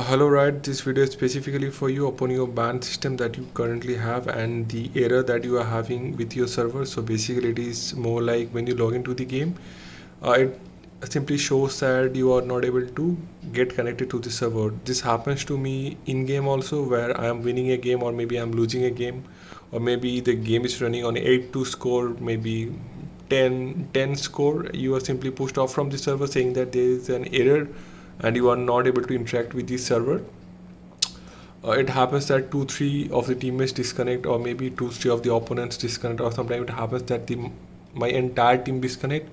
Hello, Riot. This video is specifically for you upon your ban system that you currently have and the error that you are having with your server. So basically, it is more like when you log into the game, it simply shows that you are not able to get connected to the server. This happens to me in game also, where I am winning a game or maybe I'm losing a game, or maybe the game is running on 8-2 score, maybe 10 score. You are simply pushed off from the server saying that there is an error and you are not able to interact with the server. It happens that 2-3 of the teammates disconnect, or maybe 2-3 of the opponents disconnect, or sometimes it happens that my entire team disconnect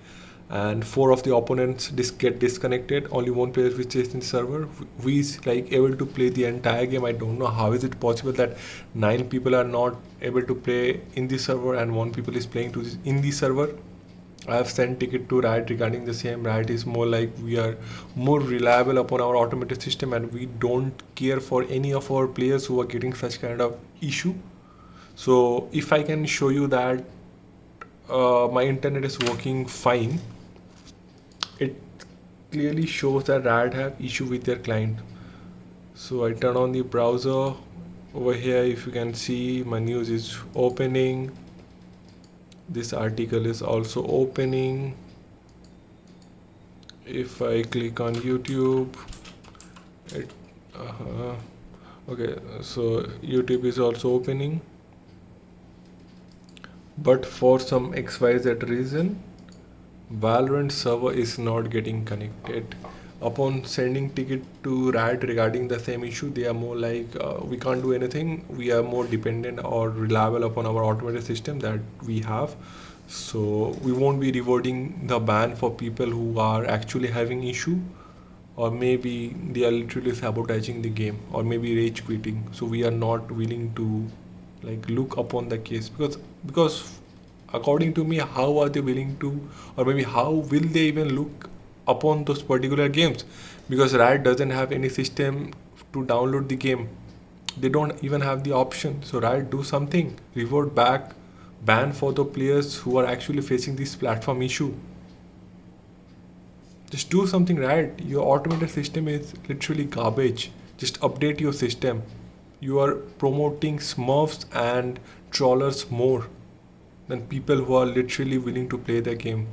and 4 of the opponents get disconnected. Only one player which is in the server who is like able to play the entire game. I don't know how is it possible that 9 people are not able to play in the server and 1 people is playing in the server. I have sent ticket to Riot regarding the same. Riot is more like we are more reliable upon our automated system and we don't care for any of our players who are getting such kind of issue. So if I can show you that my internet is working fine, it clearly shows that Riot have issue with their client. So I turn on the browser. Over here, if you can see, my news is opening. This article is also opening. If I click on YouTube, okay, so YouTube is also opening, but for some XYZ reason Valorant server is not getting connected. Upon sending ticket to Riot regarding the same issue, they are more like we can't do anything. We are more dependent or reliable upon our automated system that we have. So we won't be rewarding the ban for people who are actually having issue, or maybe they are literally sabotaging the game, or maybe rage quitting. So we are not willing to like look upon the case, because according to me, how are they willing to, or maybe how will they even look upon those particular games? Because Riot doesn't have any system to download the game. They don't even have the option. So Riot, do something, revert back, ban for the players who are actually facing this platform issue. Just do something, Riot. Your automated system is literally garbage. Just update your system. You are promoting smurfs and trollers more than people who are literally willing to play the game.